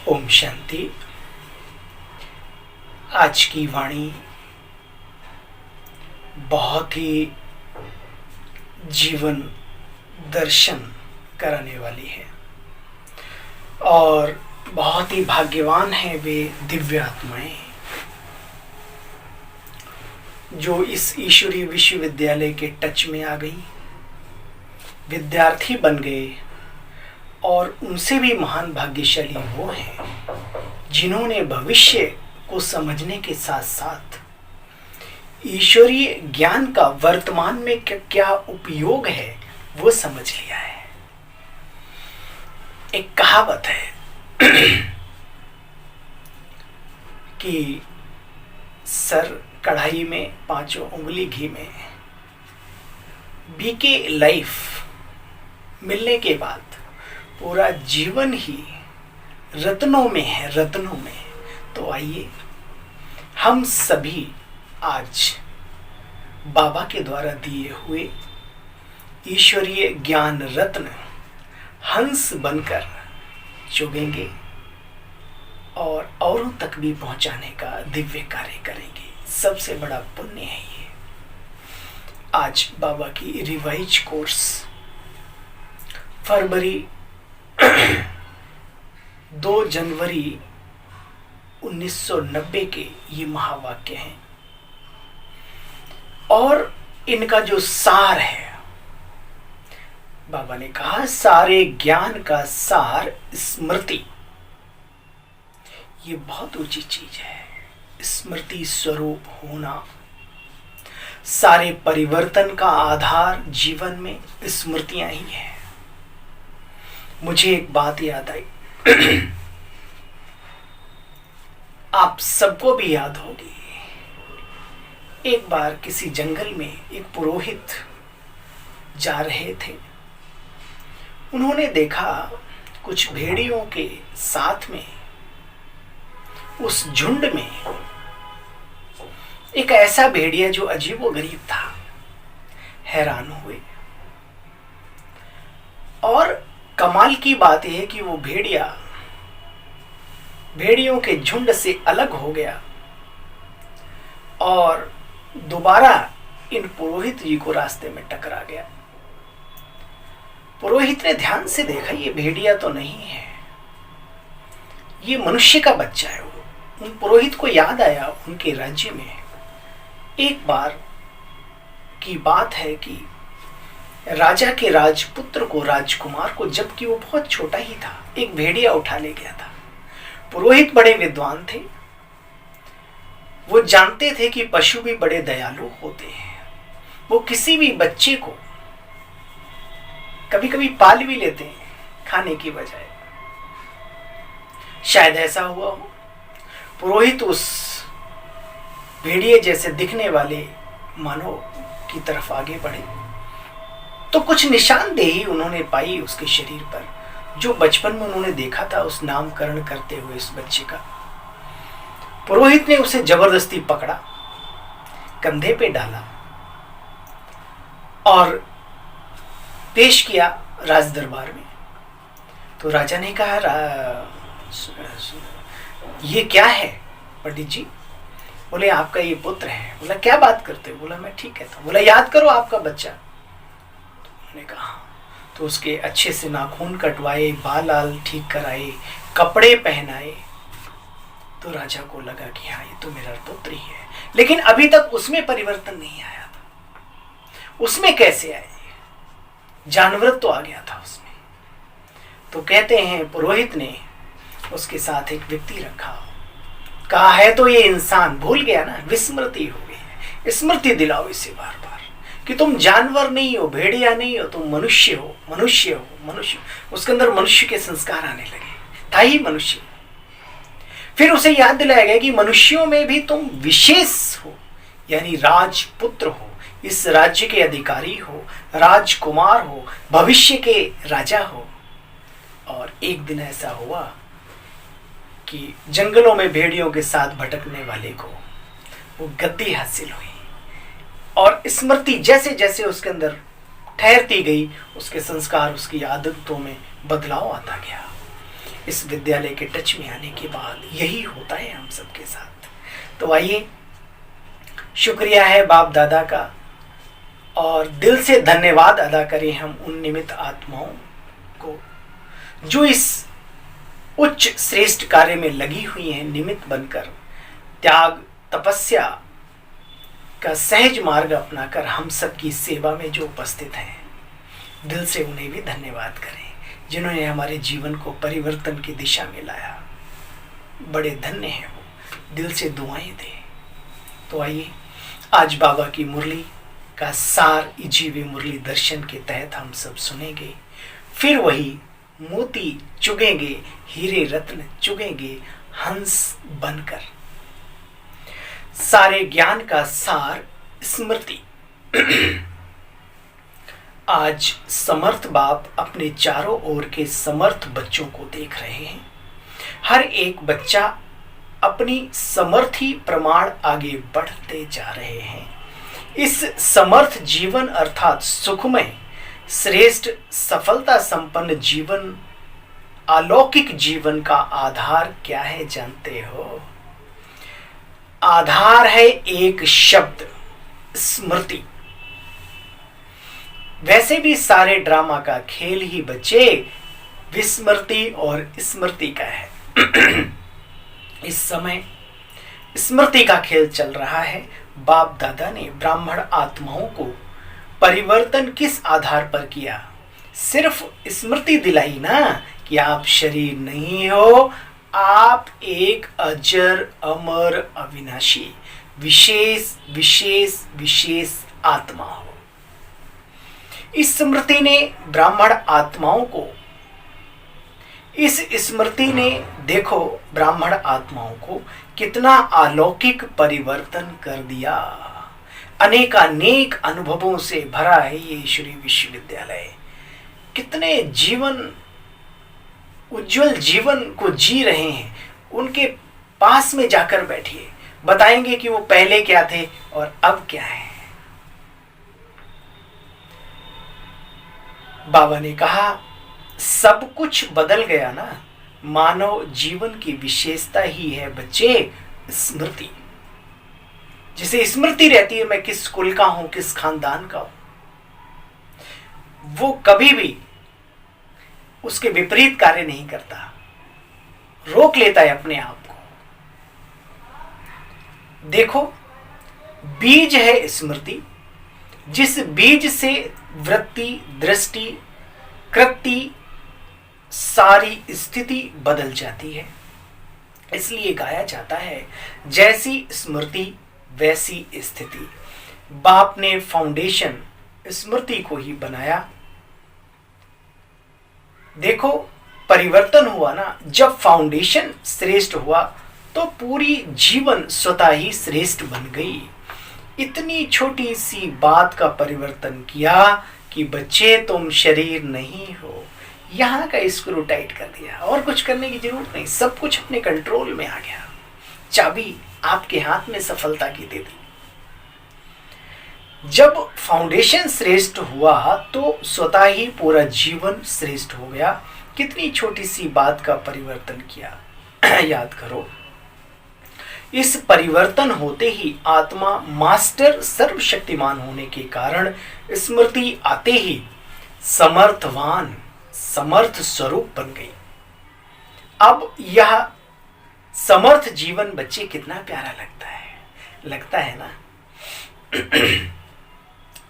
ओम शांति। आज की वाणी बहुत ही जीवन दर्शन कराने वाली है और बहुत ही भाग्यवान है वे दिव्य आत्माएं जो इस ईश्वरीय विश्वविद्यालय के टच में आ गई, विद्यार्थी बन गए। और उनसे भी महान भाग्यशाली वो हैं जिन्होंने भविष्य को समझने के साथ साथ ईश्वरीय ज्ञान का वर्तमान में क्या उपयोग है वो समझ लिया है। एक कहावत है कि सर कढ़ाई में पांचों उंगली घी में। बीके लाइफ मिलने के बाद पूरा जीवन ही रत्नों में है, रत्नों में। तो आइए हम सभी आज बाबा के द्वारा दिए हुए ईश्वरीय ज्ञान रत्न हंस बनकर चुगेंगे और औरों तक भी पहुंचाने का दिव्य कार्य करेंगे। सबसे बड़ा पुण्य है ये। आज बाबा की रिवाइज कोर्स फरवरी 2 जनवरी 1990 के ये महावाक्य हैं और इनका जो सार है, बाबा ने कहा सारे ज्ञान का सार स्मृति। ये बहुत ऊंची चीज है, स्मृति स्वरूप होना। सारे परिवर्तन का आधार जीवन में स्मृतियां ही है। मुझे एक बात याद आई, आप सबको भी याद होगी। एक बार किसी जंगल में एक पुरोहित जा रहे थे। उन्होंने देखा कुछ भेड़ियों के साथ में उस झुंड में एक ऐसा भेड़िया जो अजीबोगरीब था। हैरान हुए और कमाल की बात यह है कि वो भेड़िया भेड़ियों के झुंड से अलग हो गया और दोबारा इन पुरोहित जी को रास्ते में टकरा गया। पुरोहित ने ध्यान से देखा, ये भेड़िया तो नहीं है, ये मनुष्य का बच्चा है। उन पुरोहित को याद आया उनके राज्य में एक बार की बात है कि राजा के राजपुत्र को, राजकुमार को, जबकि वो बहुत छोटा ही था, एक भेड़िया उठा ले गया था। पुरोहित बड़े विद्वान थे, वो जानते थे कि पशु भी बड़े दयालु होते हैं। वो किसी भी बच्चे को कभी कभी पाल भी लेते हैं खाने की बजाय। शायद ऐसा हुआ हो। पुरोहित उस भेड़िए जैसे दिखने वाले मानव की तरफ आगे बढ़े तो कुछ निशानदेही उन्होंने पाई उसके शरीर पर, जो बचपन में उन्होंने देखा था उस नामकरण करते हुए इस बच्चे का। पुरोहित ने उसे जबरदस्ती पकड़ा, कंधे पे डाला और पेश किया राज दरबार में। तो राजा ने कहा, ये क्या है पंडित जी? बोले आपका ये पुत्र है। बोला क्या बात करते हो? बोला मैं ठीक कहता हूं। बोला याद करो आपका बच्चा। ने कहा तो उसके अच्छे से नाखून कटवाए, बाल आल ठीक कराए, कपड़े पहनाए। तो राजा को लगा कि हाँ ये तो मेरा पुत्र ही है, लेकिन अभी तक उसमें परिवर्तन नहीं आया था। उसमें कैसे आए? जानवर तो आ गया था उसमें। तो कहते हैं पुरोहित ने उसके साथ एक व्यक्ति रखा, कहा है तो ये इंसान भूल गया ना, विस्मृति हो गई है, स्मृति दिलाओ इसे बार बार कि तुम जानवर नहीं हो, भेड़िया नहीं हो, तुम मनुष्य हो, मनुष्य हो, मनुष्य। उसके अंदर मनुष्य के संस्कार आने लगे, था ही मनुष्य। फिर उसे याद दिलाया गया कि मनुष्यों में भी तुम विशेष हो, यानी राजपुत्र हो, इस राज्य के अधिकारी हो, राजकुमार हो, भविष्य के राजा हो। और एक दिन ऐसा हुआ कि जंगलों में भेड़ियों के साथ भटकने वाले को वो गद्दी हासिल हुई और स्मृति जैसे जैसे उसके अंदर ठहरती गई, उसके संस्कार, उसकी आदतों में बदलाव आता गया। इस विद्यालय के टच में आने के बाद यही होता है हम सबके साथ। तो आइए, शुक्रिया है बाप दादा का और दिल से धन्यवाद अदा करें हम उन निमित्त आत्माओं को जो इस उच्च श्रेष्ठ कार्य में लगी हुई हैं, निमित्त बनकर त्याग तपस्या का सहज मार्ग अपनाकर हम सबकी सेवा में जो उपस्थित हैं, दिल से उन्हें भी धन्यवाद करें जिन्होंने हमारे जीवन को परिवर्तन की दिशा में लाया। बड़े धन्य हैं वो, दिल से दुआएं दें। तो आइए, आज बाबा की मुरली का सार जीवे मुरली दर्शन के तहत हम सब सुनेंगे, फिर वही मोती चुगेंगे, हीरे रत्न चुगेंगे हंस बनकर। सारे ज्ञान का सार स्मृति। आज समर्थ बाप अपने चारों ओर के समर्थ बच्चों को देख रहे हैं। हर एक बच्चा अपनी समर्थी प्रमाण आगे बढ़ते जा रहे हैं। इस समर्थ जीवन अर्थात सुखमय श्रेष्ठ सफलता संपन्न जीवन, अलौकिक जीवन का आधार क्या है जानते हो? आधार है एक शब्द, स्मृति। वैसे भी सारे ड्रामा का खेल ही बच्चे विस्मृति और स्मृति का है। इस समय स्मृति का खेल चल रहा है। बाप दादा ने ब्राह्मण आत्माओं को परिवर्तन किस आधार पर किया? सिर्फ स्मृति दिलाई ना कि आप शरीर नहीं हो, आप एक अजर अमर अविनाशी विशेष विशेष विशेष आत्मा हो। इस स्मृति ने ब्राह्मण आत्माओं को, इस स्मृति ने देखो ब्राह्मण आत्माओं को कितना अलौकिक परिवर्तन कर दिया। अनेकानेक अनुभवों से भरा है ये ईश्वरीय विश्वविद्यालय। कितने जीवन, उज्जवल जीवन को जी रहे हैं। उनके पास में जाकर बैठिए, बताएंगे कि वो पहले क्या थे और अब क्या है। बाबा ने कहा सब कुछ बदल गया ना। मानव जीवन की विशेषता ही है बच्चे स्मृति। जिसे स्मृति रहती है मैं किस कुल का हूं, किस खानदान का हूं, वो कभी भी उसके विपरीत कार्य नहीं करता, रोक लेता है अपने आप को। देखो, बीज है स्मृति, जिस बीज से वृत्ति, दृष्टि, कृति, सारी स्थिति बदल जाती है। इसलिए गाया जाता है जैसी स्मृति वैसी स्थिति। बाप ने फाउंडेशन स्मृति को ही बनाया। देखो परिवर्तन हुआ ना, जब फाउंडेशन श्रेष्ठ हुआ तो पूरी जीवन स्वतः ही श्रेष्ठ बन गई। इतनी छोटी सी बात का परिवर्तन किया कि बच्चे तुम शरीर नहीं हो, यहाँ का स्क्रू टाइट कर दिया और कुछ करने की जरूरत नहीं, सब कुछ अपने कंट्रोल में आ गया। चाबी आपके हाथ में सफलता की दे दी। जब फाउंडेशन श्रेष्ठ हुआ तो स्वतः ही पूरा जीवन श्रेष्ठ हो गया। कितनी छोटी सी बात का परिवर्तन किया। याद करो, इस परिवर्तन होते ही आत्मा मास्टर सर्वशक्तिमान होने के कारण स्मृति आते ही समर्थवान समर्थ स्वरूप बन गई। अब यह समर्थ जीवन बच्चे कितना प्यारा लगता है ना।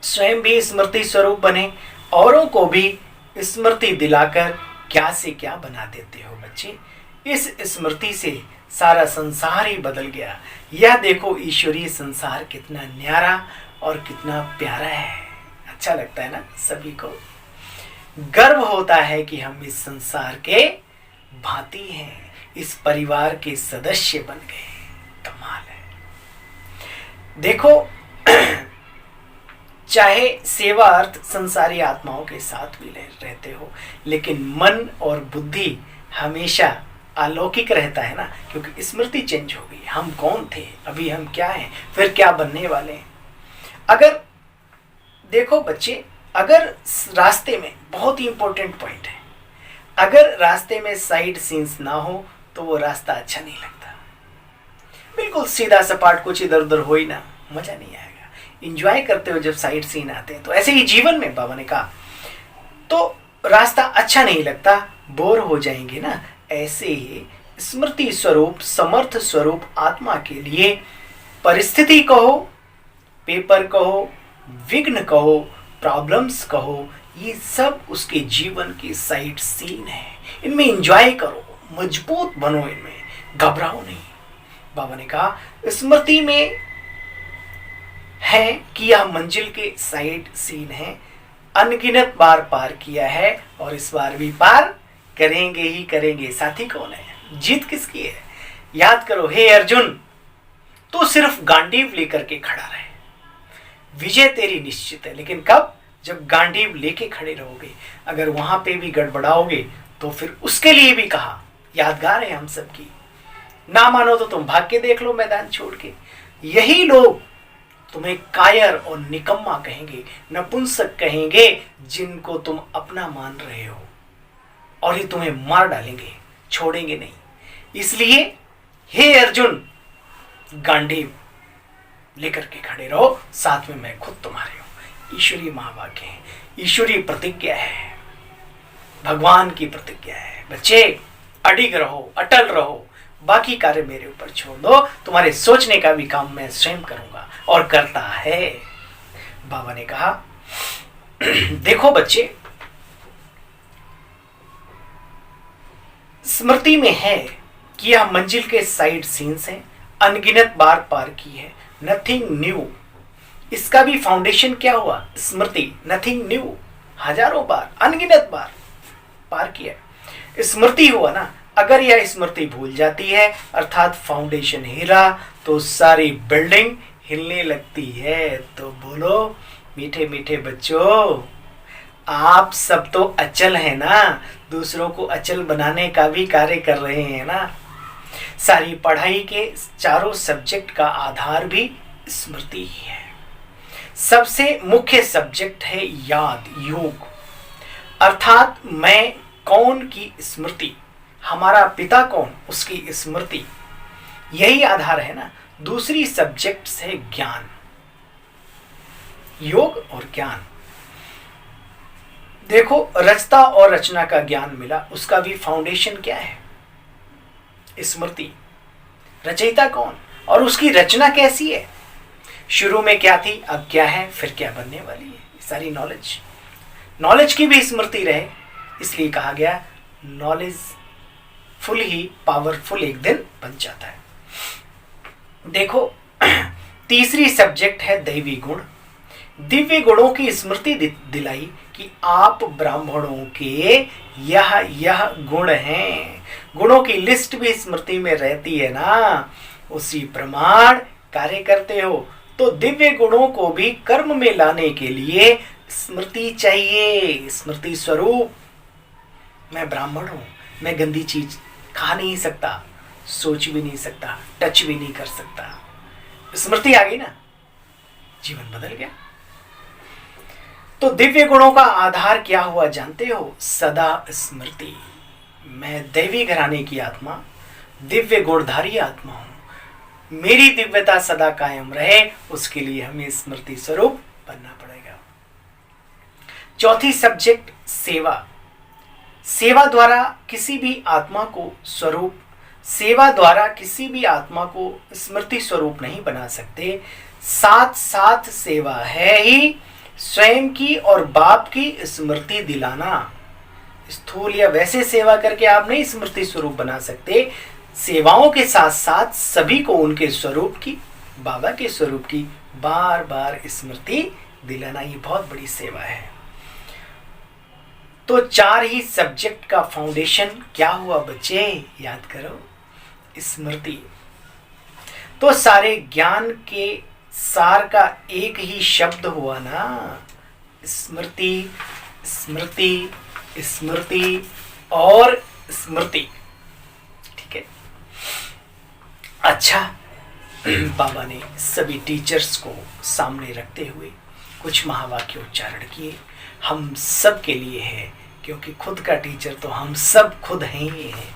स्वयं भी स्मृति स्वरूप बने, औरों को भी स्मृति दिलाकर क्या से क्या बना देते हो बच्चे। इस स्मृति से सारा संसार ही बदल गया। यह देखो ईश्वरीय संसार कितना न्यारा और कितना प्यारा है। अच्छा लगता है ना, सभी को गर्व होता है कि हम इस संसार के भांति हैं, इस परिवार के सदस्य बन गए। कमाल है। देखो चाहे सेवा अर्थ संसारी आत्माओं के साथ भी रहते हो, लेकिन मन और बुद्धि हमेशा अलौकिक रहता है ना, क्योंकि स्मृति चेंज हो गई। हम कौन थे, अभी हम क्या हैं, फिर क्या बनने वाले हैं। अगर देखो बच्चे, अगर रास्ते में बहुत ही इंपॉर्टेंट पॉइंट है, अगर रास्ते में साइड सीन्स ना हो तो वो रास्ता अच्छा नहीं लगता। बिल्कुल सीधा सपाट कुछ इधर उधर हो ही ना, मजा नहीं आएगा। इंजॉय करते हो जब साइड सीन आते हैं। तो ऐसे ही जीवन में बाबा ने कहा तो रास्ता अच्छा नहीं लगता, बोर हो जाएंगे ना। ऐसे ही स्मृति स्वरूप समर्थ स्वरूप आत्मा के लिए परिस्थिति कहो, पेपर कहो, विघ्न कहो, प्रॉब्लम्स कहो, ये सब उसके जीवन की साइड सीन है। इनमें एंजॉय करो, मजबूत बनो, इनमें घबराओ नहीं। बाबा ने कहा स्मृति में है कि यह मंजिल के साइड सीन है, अनगिनत बार पार किया है और इस बार भी पार करेंगे ही करेंगे। साथी कौन है? जीत किसकी है? याद करो, हे अर्जुन, तू सिर्फ गांडीव लेकर के खड़ा रहे, विजय तेरी निश्चित है। लेकिन कब? जब गांडीव लेके खड़े रहोगे। अगर वहां पे भी गड़बड़ाओगे तो फिर उसके लिए भी कहा, यादगार है हम सबकी। ना मानो तो तुम भाग के देख लो मैदान छोड़ के। यही लोग तुम्हें कायर और निकम्मा कहेंगे, नपुंसक कहेंगे, जिनको तुम अपना मान रहे हो, और ये तुम्हें मार डालेंगे, छोड़ेंगे नहीं। इसलिए हे अर्जुन, गांडीव लेकर के खड़े रहो, साथ में मैं खुद तुम्हारे हूं। ईश्वरीय महावाक्य है, ईश्वरीय प्रतिज्ञा है, भगवान की प्रतिज्ञा है। बच्चे अडिग रहो, अटल रहो, बाकी कार्य मेरे ऊपर छोड़ दो, तुम्हारे सोचने का भी काम मैं स्वयं करूंगा और करता है। बाबा ने कहा देखो बच्चे, स्मृति में है कि यह मंजिल के साइड सीन्स हैं, अनगिनत बार पार की है, नथिंग न्यू। इसका भी फाउंडेशन क्या हुआ? स्मृति। नथिंग न्यू, हजारों बार, अनगिनत बार पार किया, स्मृति हुआ ना। अगर यह स्मृति भूल जाती है, अर्थात फाउंडेशन हिला, तो सारी बिल्डिंग हिलने लगती है। तो बोलो मीठे मीठे बच्चों, आप सब तो अचल है ना, दूसरों को अचल बनाने का भी कार्य कर रहे हैं ना। सारी पढ़ाई के चारों सब्जेक्ट का आधार भी स्मृति ही है। सबसे मुख्य सब्जेक्ट है याद, योग, अर्थात मैं कौन की स्मृति, हमारा पिता कौन, उसकी स्मृति, यही आधार है ना। दूसरी सब्जेक्ट है ज्ञान, योग और ज्ञान। देखो, रचता और रचना का ज्ञान मिला, उसका भी फाउंडेशन क्या है? स्मृति। रचयिता कौन और उसकी रचना कैसी है? शुरू में क्या थी, अब क्या है, फिर क्या बनने वाली है। सारी नॉलेज की भी स्मृति रहे, इसलिए कहा गया नॉलेज फुल ही पावरफुल एक दिन बन जाता है। देखो, तीसरी सब्जेक्ट है दैवी गुण। दिव्य गुणों की स्मृति दिलाई कि आप ब्राह्मणों के यह गुण हैं। गुणों की लिस्ट भी स्मृति में रहती है ना, उसी प्रमाण कार्य करते हो। तो दिव्य गुणों को भी कर्म में लाने के लिए स्मृति चाहिए, स्मृति स्वरूप। मैं ब्राह्मण हूं, मैं गंदी चीज खा नहीं सकता, सोच भी नहीं सकता, टच भी नहीं कर सकता। स्मृति आ गई ना, जीवन बदल गया। तो दिव्य गुणों का आधार क्या हुआ जानते हो? सदा स्मृति। मैं दैवी घराने की आत्मा, दिव्य गुणधारी आत्मा हूं, मेरी दिव्यता सदा कायम रहे, उसके लिए हमें स्मृति स्वरूप बनना पड़ेगा। चौथी सब्जेक्ट सेवा। सेवा द्वारा किसी भी आत्मा को स्वरूप, सेवा द्वारा किसी भी आत्मा को स्मृति स्वरूप नहीं बना सकते। साथ साथ सेवा है ही स्वयं की और बाप की स्मृति दिलाना। स्थूल या वैसे सेवा करके आप नहीं स्मृति स्वरूप बना सकते। सेवाओं के साथ साथ सभी को उनके स्वरूप की, बाबा के स्वरूप की बार बार स्मृति दिलाना, ये बहुत बड़ी सेवा है। तो चार ही सब्जेक्ट का फाउंडेशन क्या हुआ बच्चे? याद करो, स्मृति। तो सारे ज्ञान के सार का एक ही शब्द हुआ ना, स्मृति, स्मृति, स्मृति और स्मृति। ठीक है, अच्छा। बाबा ने सभी टीचर्स को सामने रखते हुए कुछ महावाक्य उच्चारण किए। हम सब के लिए है क्योंकि खुद का टीचर तो हम सब खुद हैं ही हैं।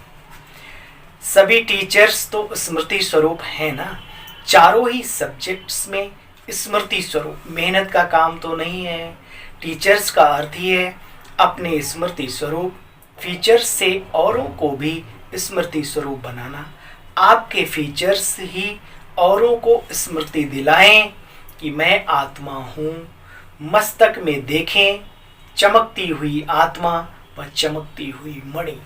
सभी टीचर्स तो स्मृति स्वरूप है ना, चारों ही सब्जेक्ट्स में स्मृति स्वरूप। मेहनत का काम तो नहीं है। टीचर्स का अर्थ ही है अपने स्मृति स्वरूप फीचर्स से औरों को भी स्मृति स्वरूप बनाना। आपके फीचर्स ही औरों को स्मृति दिलाएं कि मैं आत्मा हूँ। मस्तक में देखें चमकती हुई आत्मा व चमकती हुई मणि।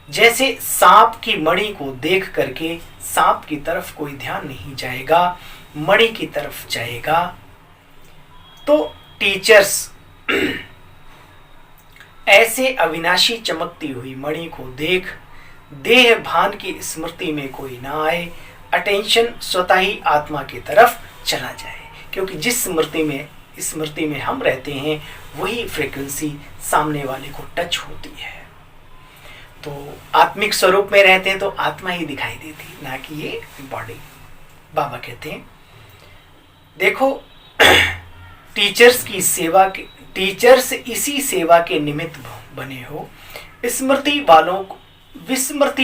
जैसे सांप की मणि को देख करके सांप की तरफ कोई ध्यान नहीं जाएगा, मणि की तरफ जाएगा। तो टीचर्स ऐसे अविनाशी चमकती हुई मणि को देख देह भान की स्मृति में कोई ना आए, अटेंशन स्वतः ही आत्मा की तरफ चला जाए, क्योंकि जिस स्मृति में हम रहते हैं वही फ्रीक्वेंसी सामने वाले को टच होती है। तो आत्मिक स्वरूप में रहते हैं तो आत्मा ही दिखाई देती, ना कि ये बॉडी। बाबा कहते हैं देखो टीचर्स इसी सेवा के निमित्त बने हो। विस्मृति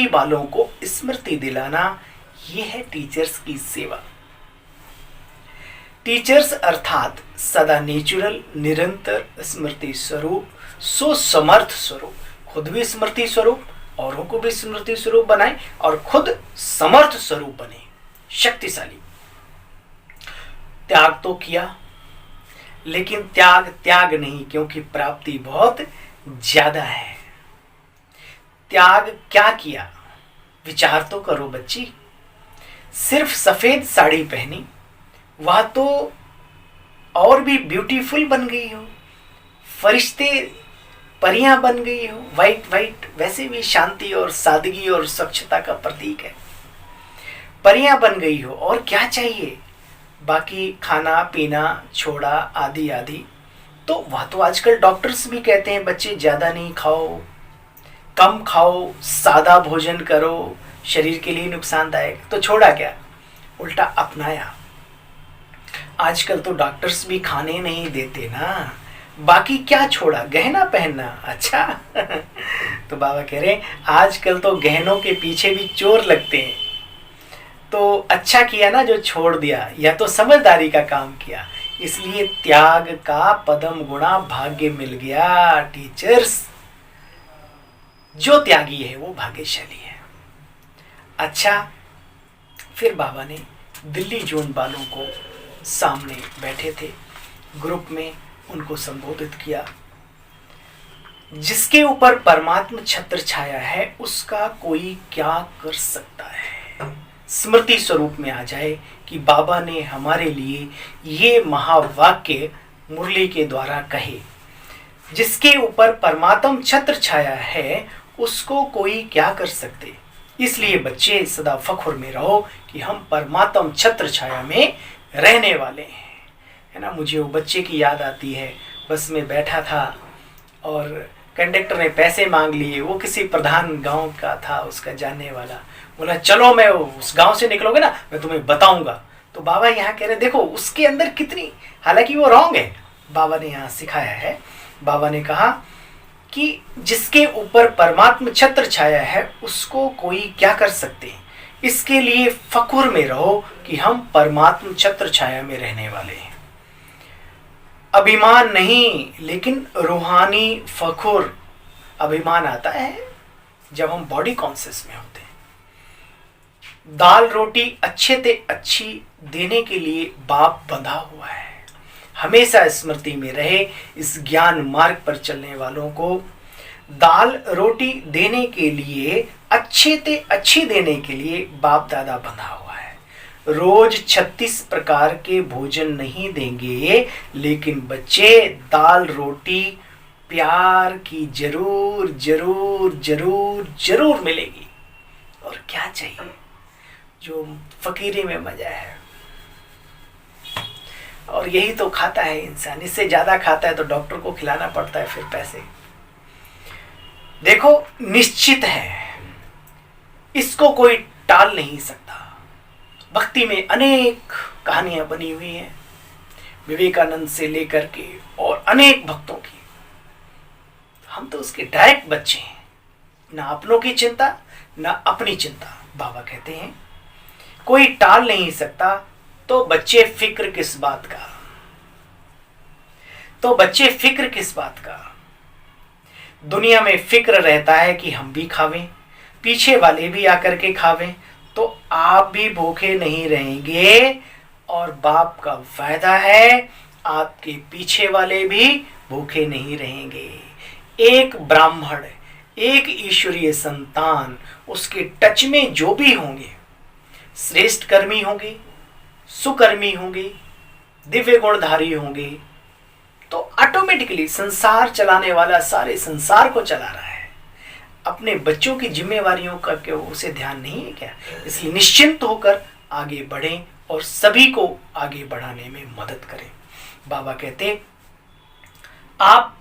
वालों को स्मृति दिलाना, ये है टीचर्स की सेवा। टीचर्स अर्थात सदा नेचुरल, निरंतर स्मृति स्वरूप, सो समर्थ स्वरूप। खुद भी स्मृति स्वरूप, औरों को भी स्मृति स्वरूप बनाए और खुद समर्थ स्वरूप बने, शक्तिशाली। त्याग तो किया, लेकिन त्याग नहीं, क्योंकि प्राप्ति बहुत ज्यादा है। त्याग क्या किया, विचार तो करो बच्ची। सिर्फ सफेद साड़ी पहनी, वह तो और भी ब्यूटीफुल बन गई हो, फरिश्ते परियां बन गई हो। वाइट वैसे भी शांति और सादगी और स्वच्छता का प्रतीक है। परियां बन गई हो, और क्या चाहिए। बाकी खाना पीना छोड़ा आदि आदि, तो वह तो आजकल डॉक्टर्स भी कहते हैं बच्चे ज़्यादा नहीं खाओ, कम खाओ, सादा भोजन करो, शरीर के लिए नुकसानदायक। तो छोड़ा क्या, उल्टा अपनाया। आजकल तो डॉक्टर्स भी खाने नहीं देते ना। बाकी क्या छोड़ा, गहना पहनना। अच्छा तो बाबा कह रहे हैं आजकल तो गहनों के पीछे भी चोर लगते हैं। तो अच्छा किया ना जो छोड़ दिया, या तो समझदारी का काम किया। इसलिए त्याग का पदम गुणा भाग्य मिल गया। टीचर्स जो त्यागी है वो भाग्यशाली है। अच्छा, फिर बाबा ने दिल्ली जोन वालों को सामने बैठे थे ग्रुप में, उनको संबोधित किया। जिसके ऊपर परमात्मा छत्र छाया है उसका कोई क्या कर सकता है। स्मृति स्वरूप में आ जाए कि बाबा ने हमारे लिए ये महावाक्य मुरली के द्वारा कहे, जिसके ऊपर परमात्मा छत्र छाया है उसको कोई क्या कर सकते। इसलिए बच्चे सदा फख्र में रहो कि हम परमात्मा छत्र छाया में रहने वाले हैं, है ना। मुझे वो बच्चे की याद आती है, बस में बैठा था और कंडक्टर ने पैसे मांग लिए। वो किसी प्रधान गांव का था, उसका जानने वाला। बोला चलो मैं उस गांव से निकलोगे ना मैं तुम्हें बताऊंगा। तो बाबा यहाँ कह रहे देखो उसके अंदर कितनी, हालांकि वो रॉन्ग है, बाबा ने यहाँ सिखाया है। बाबा ने कहा कि जिसके ऊपर परमात्मा छत्र छाया है उसको कोई क्या कर सकते हैं। इसके लिए फख्र में रहो कि हम परमात्मा छत्र छाया में रहने वाले हैं। अभिमान नहीं, लेकिन रूहानी फख्र। अभिमान आता है जब हम बॉडी कॉन्शियस में होते हैं। दाल रोटी अच्छे से अच्छी देने के लिए बाप बंधा हुआ है। हमेशा स्मृति में रहे इस ज्ञान मार्ग पर चलने वालों को दाल रोटी देने के लिए, अच्छे से अच्छी देने के लिए बाप दादा बंधा हुआ है। रोज 36 प्रकार के भोजन नहीं देंगे, लेकिन बच्चे दाल रोटी प्यार की जरूर जरूर जरूर जरूर मिलेगी। और क्या चाहिए, जो फकीरी में मजा है। और यही तो खाता है इंसान। इससे ज्यादा खाता है तो डॉक्टर को खिलाना पड़ता है फिर पैसे। देखो निश्चित है, इसको कोई टाल नहीं सकता। भक्ति में अनेक कहानियां बनी हुई हैं, विवेकानंद से लेकर के और अनेक भक्तों की। हम तो उसके डायरेक्ट बच्चे हैं, ना अपनों की चिंता ना अपनी चिंता। बाबा कहते हैं कोई टाल नहीं सकता, तो बच्चे फिक्र किस बात का, तो बच्चे फिक्र किस बात का। दुनिया में फिक्र रहता है कि हम भी खावें, पीछे वाले भी आकर के खावें, तो आप भी भूखे नहीं रहेंगे, और बाप का वायदा है आपके पीछे वाले भी भूखे नहीं रहेंगे। एक ब्राह्मण, एक ईश्वरीय संतान, उसके टच में जो भी होंगे, श्रेष्ठ कर्मी होंगे, सुकर्मी होंगे, दिव्य गुणधारी होंगे, तो ऑटोमेटिकली संसार चलाने वाला सारे संसार को चला रहा है। अपने बच्चों की जिम्मेवारियों का क्यों उसे ध्यान नहीं है क्या? इसलिए निश्चिंत होकर आगे बढ़ें और सभी को आगे बढ़ाने में मदद करें। बाबा कहते आप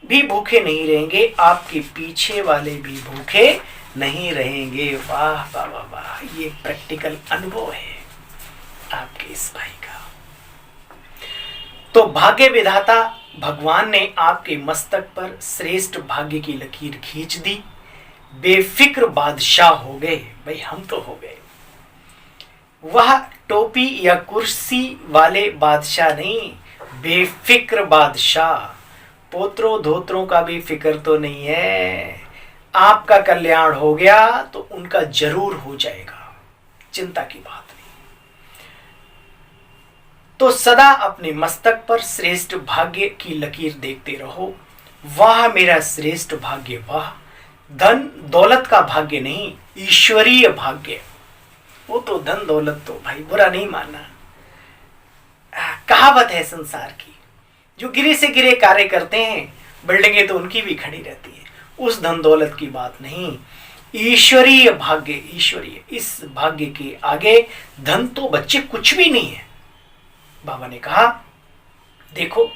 भी भूखे नहीं रहेंगे, आपके पीछे वाले भी भूखे नहीं रहेंगे। वाह वाह वाह वाह, ये प्रैक्टिकल अनुभव है आपके इस भाई का। तो भाग्य विधाता भगवान ने आपके मस्तक पर श्रेष्ठ भाग्य की लकीर खींच दी, बेफिक्र बादशाह हो गए। भाई हम तो हो गए, वह टोपी या कुर्सी वाले बादशाह नहीं, बेफिक्र बादशाह। पोत्रों धोत्रों का भी फिक्र तो नहीं है, आपका कल्याण हो गया तो उनका जरूर हो जाएगा, चिंता की बात नहीं। तो सदा अपने मस्तक पर श्रेष्ठ भाग्य की लकीर देखते रहो। वाह मेरा श्रेष्ठ भाग्य, वाह। धन दौलत का भाग्य नहीं, ईश्वरीय भाग्य। वो तो धन दौलत तो भाई बुरा नहीं मानना, कहावत है संसार की, जो गिरे से गिरे कार्य करते हैं बिल्डिंगें तो उनकी भी खड़ी रहती है। उस धन दौलत की बात नहीं, ईश्वरीय भाग्य, ईश्वरीय। इस भाग्य के आगे धन तो बच्चे कुछ भी नहीं है। बाबा ने कहा देखो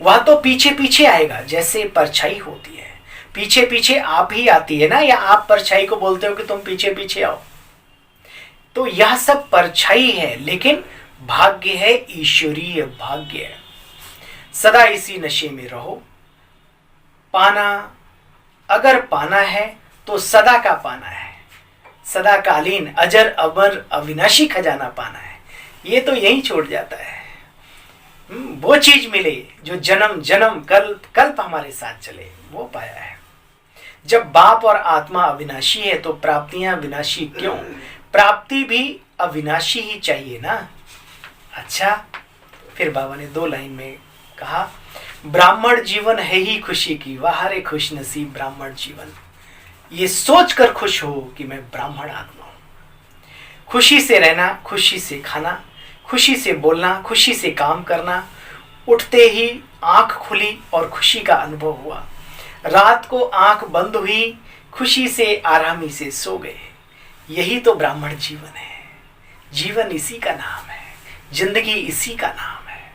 वह तो पीछे पीछे आएगा, जैसे परछाई होती है, पीछे पीछे आप ही आती है ना, या आप परछाई को बोलते हो कि तुम पीछे पीछे आओ। तो यह सब परछाई है, लेकिन भाग्य है ईश्वरीय भाग्य। सदा इसी नशे में रहो। पाना अगर पाना है तो सदा का पाना है, सदाकालीन अजर अमर अविनाशी खजाना पाना है। ये तो यही छोड़ जाता है। वो चीज मिले जो जन्म जन्म कल्प हमारे साथ चले, वो पाया है। जब बाप और आत्मा अविनाशी है तो प्राप्तियां विनाशी क्यों? प्राप्ति भी अविनाशी ही चाहिए ना। अच्छा, फिर बाबा ने 2 लाइन में कहा, ब्राह्मण जीवन है ही खुशी की, वाह रे खुश नसीब ब्राह्मण जीवन। ये सोचकर खुश हो कि मैं ब्राह्मण आत्मा हूं। खुशी से रहना, खुशी से खाना, खुशी से बोलना, खुशी से काम करना। उठते ही आंख खुली और खुशी का अनुभव हुआ, रात को आंख बंद हुई, खुशी से आरामी से सो गए। यही तो ब्राह्मण जीवन है। जीवन इसी का नाम है, जिंदगी इसी का नाम है।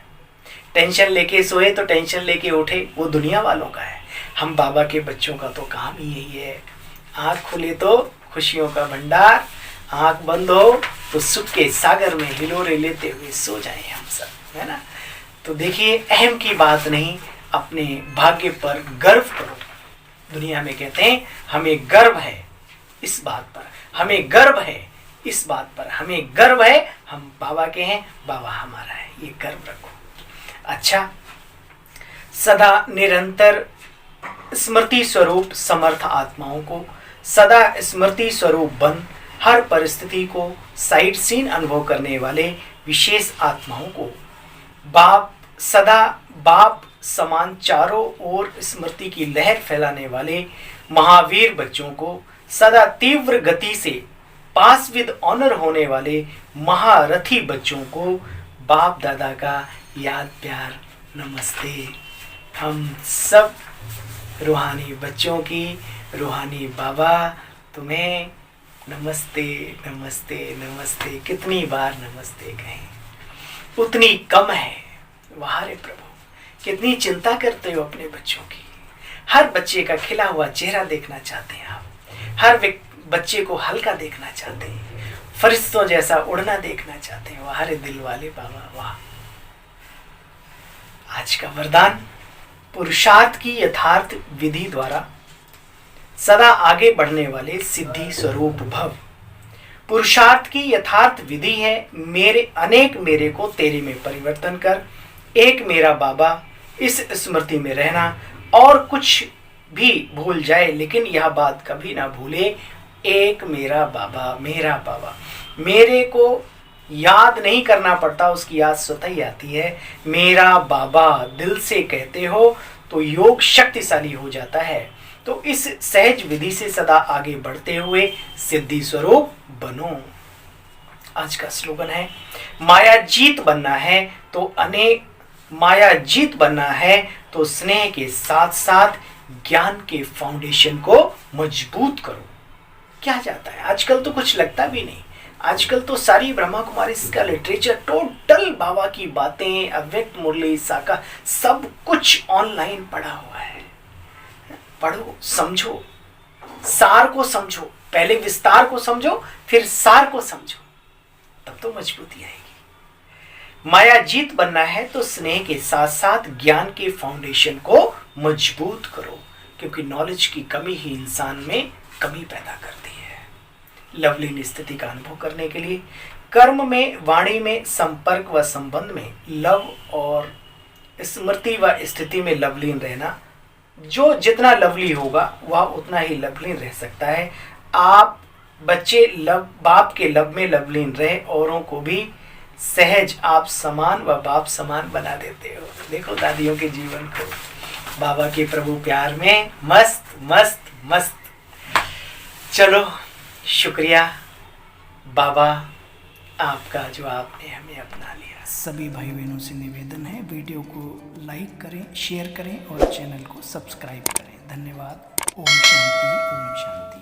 टेंशन लेके सोए तो टेंशन लेके उठे, वो दुनिया वालों का है। हम बाबा के बच्चों का तो काम ही यही है। आंख खुले तो खुशियों का भंडार, आंख बंद हो तो सुख के सागर में हिलोरे लेते हुए सो जाएं हम सब, है ना। तो देखिए, अहम की बात नहीं, अपने भाग्य पर गर्व करो। दुनिया में कहते हैं हमें गर्व है इस बात पर, हमें गर्व है इस बात पर, हमें गर्व है हम बाबा के हैं, बाबा हमारा है, ये गर्व रखो। अच्छा, सदा निरंतर स्मृति स्वरूप समर्थ आत्माओं को, सदा स्मृति स्वरूप बन हर परिस्थिति को साइड सीन अनुभव करने वाले विशेष आत्माओं को, बाप सदा बाप समान चारों ओर स्मृति की लहर फैलाने वाले महावीर बच्चों को, सदा तीव्र गति से पास विद ऑनर होने वाले महारथी बच्चों को बाप दादा का याद प्यार नमस्ते। हम सब रूहानी बच्चों की, रूहानी बाबा तुम्हें नमस्ते नमस्ते नमस्ते। कितनी बार नमस्ते कहें उतनी कम है। वाह रे प्रभु, कितनी चिंता करते हो अपने बच्चों की। हर बच्चे का खिला हुआ चेहरा देखना चाहते हैं आप, हर बच्चे को हल्का देखना चाहते हैं, फरिश्तों जैसा उड़ना देखना चाहते हैं। वाह रे दिल वाले बाबा, वाह। आज का वरदान पुरुषार्थ की यथार्थ विधि द्वारा सदा आगे बढ़ने वाले सिद्धि स्वरूप भव। पुरुषार्थ की यथार्थ विधि है अनेक मेरे को तेरे में परिवर्तन कर, एक मेरा बाबा इस स्मृति में रहना, और कुछ भी भूल जाए लेकिन यह बात कभी ना भूले, एक मेरा बाबा, मेरा बाबा। मेरे को याद नहीं करना पड़ता, उसकी याद स्वतः ही आती है। मेरा बाबा दिल से कहते हो तो योग शक्तिशाली हो जाता है। तो इस सहज विधि से सदा आगे बढ़ते हुए सिद्धि स्वरूप बनो। आज का स्लोगन है, माया जीत बनना है तो स्नेह के साथ साथ ज्ञान के फाउंडेशन को मजबूत करो। क्या जाता है आजकल तो कुछ लगता भी नहीं। आजकल तो सारी ब्रह्मा कुमारी का लिटरेचर, टोटल बाबा की बातें, अव्यक्त मुरली साका, सब कुछ ऑनलाइन पड़ा हुआ है। पढ़ो, समझो, सार को समझो। पहले विस्तार को समझो, फिर सार को समझो, तब तो मजबूती आएगी। माया जीत बनना है तो स्नेह के साथ साथ ज्ञान के फाउंडेशन को मजबूत करो, क्योंकि नॉलेज की कमी ही इंसान में कमी पैदा करती है। लवलीन स्थिति का अनुभव करने के लिए कर्म में, वाणी में, संपर्क व संबंध में लव और स्मृति व स्थिति में लवलीन रहना, जो जितना लवली होगा वह उतना ही लवलीन रह सकता है। आप बच्चे बाप के लव में लवलीन रहे, औरों को भी सहज आप समान व बाप समान बना देते हो। देखो दादियों के जीवन को, बाबा के प्रभु प्यार में मस्त मस्त मस्त। चलो, शुक्रिया बाबा आपका जो आपने हमें अपना लिया। सभी भाई बहनों से निवेदन है, वीडियो को लाइक करें, शेयर करें और चैनल को सब्सक्राइब करें। धन्यवाद। ओम शांति, ओम शांति।